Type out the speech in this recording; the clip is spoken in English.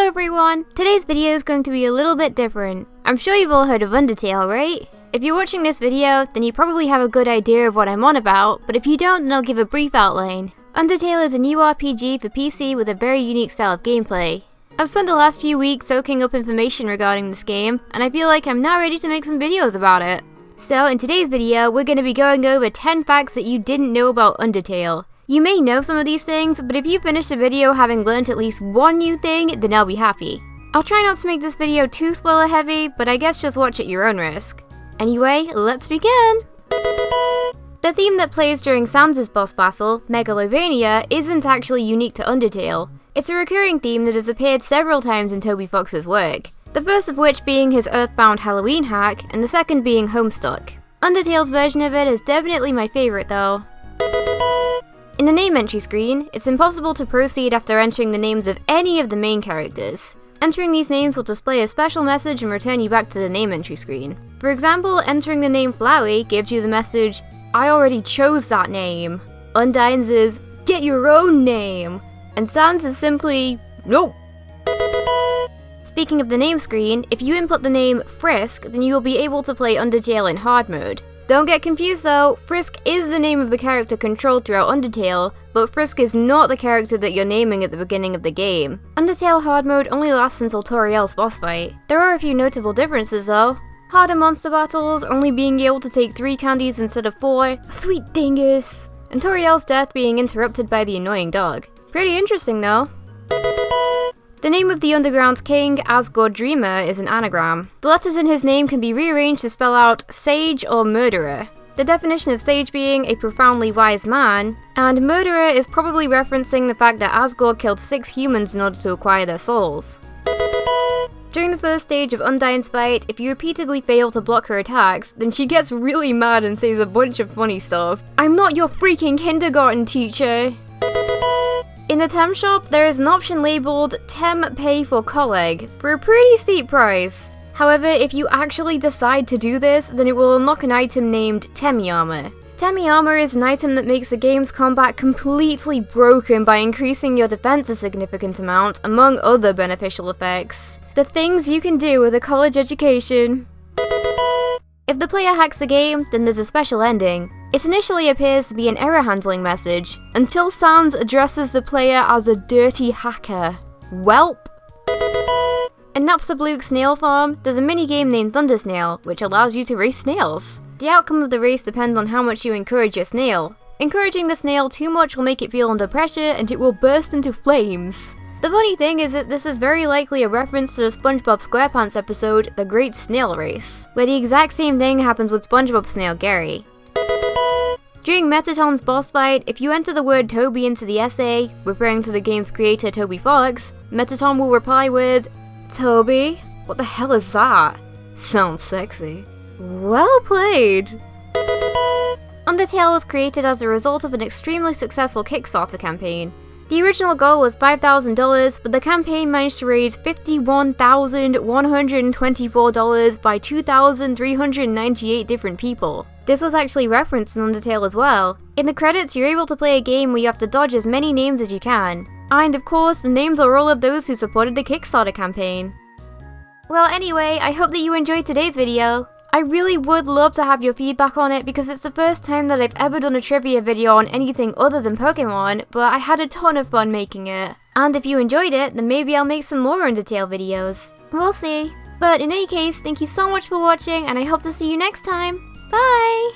Hello everyone! Today's video is going to be a little bit different. I'm sure you've all heard of Undertale, right? If you're watching this video, then you probably have a good idea of what I'm on about, but if you don't, then I'll give a brief outline. Undertale is a new RPG for PC with a very unique style of gameplay. I've spent the last few weeks soaking up information regarding this game, and I feel like I'm now ready to make some videos about it. So in today's video, we're going to be going over 10 facts that you didn't know about Undertale. You may know some of these things, but if you finish the video having learned at least one new thing, then I'll be happy. I'll try not to make this video too spoiler heavy, but I guess just watch at your own risk. Anyway, let's begin! The theme that plays during Sans' boss battle, Megalovania, isn't actually unique to Undertale. It's a recurring theme that has appeared several times in Toby Fox's work, the first of which being his Earthbound Halloween hack, and the second being Homestuck. Undertale's version of it is definitely my favourite though. In the name entry screen, it's impossible to proceed after entering the names of any of the main characters. Entering these names will display a special message and return you back to the name entry screen. For example, entering the name Flowey gives you the message, "I already chose that name." Undyne's is, "Get your own name." And Sans is simply, "No." Speaking of the name screen, if you input the name Frisk, then you will be able to play Undertale in hard mode. Don't get confused though, Frisk is the name of the character controlled throughout Undertale, but Frisk is not the character that you're naming at the beginning of the game. Undertale hard mode only lasts until Toriel's boss fight. There are a few notable differences though. Harder monster battles, only being able to take 3 candies instead of 4, sweet dingus, and Toriel's death being interrupted by the annoying dog. Pretty interesting though. The name of the Underground's king, Asgore Dreamer, is an anagram. The letters in his name can be rearranged to spell out sage or murderer. The definition of sage being a profoundly wise man, and murderer is probably referencing the fact that Asgore killed 6 humans in order to acquire their souls. During the first stage of Undyne's fight, if you repeatedly fail to block her attacks, then she gets really mad and says a bunch of funny stuff. "I'm not your freaking kindergarten teacher!" In the Tem shop, there is an option labelled Tem Pay for Colleague for a pretty steep price. However, if you actually decide to do this, then it will unlock an item named Temi Armor. Temi Armor is an item that makes the game's combat completely broken by increasing your defense a significant amount, among other beneficial effects. The things you can do with a college education. If the player hacks the game, then there's a special ending. It initially appears to be an error handling message, until Sans addresses the player as a dirty hacker. Welp! In Napstablook Snail Farm, there's a minigame named Thunder Snail, which allows you to race snails. The outcome of the race depends on how much you encourage your snail. Encouraging the snail too much will make it feel under pressure and it will burst into flames. The funny thing is that this is very likely a reference to the SpongeBob SquarePants episode, The Great Snail Race, where the exact same thing happens with SpongeBob's snail Gary. During Metaton's boss fight, if you enter the word Toby into the essay, referring to the game's creator Toby Fox, Metaton will reply with, "Toby? What the hell is that? Sounds sexy." Well played! Undertale was created as a result of an extremely successful Kickstarter campaign. The original goal was $5,000, but the campaign managed to raise $51,124 by 2,398 different people. This was actually referenced in Undertale as well. In the credits, you're able to play a game where you have to dodge as many names as you can. And of course, the names are all of those who supported the Kickstarter campaign. Well anyway, I hope that you enjoyed today's video. I really would love to have your feedback on it because it's the first time that I've ever done a trivia video on anything other than Pokemon, but I had a ton of fun making it. And if you enjoyed it, then maybe I'll make some more Undertale videos. We'll see. But in any case, thank you so much for watching and I hope to see you next time. Bye!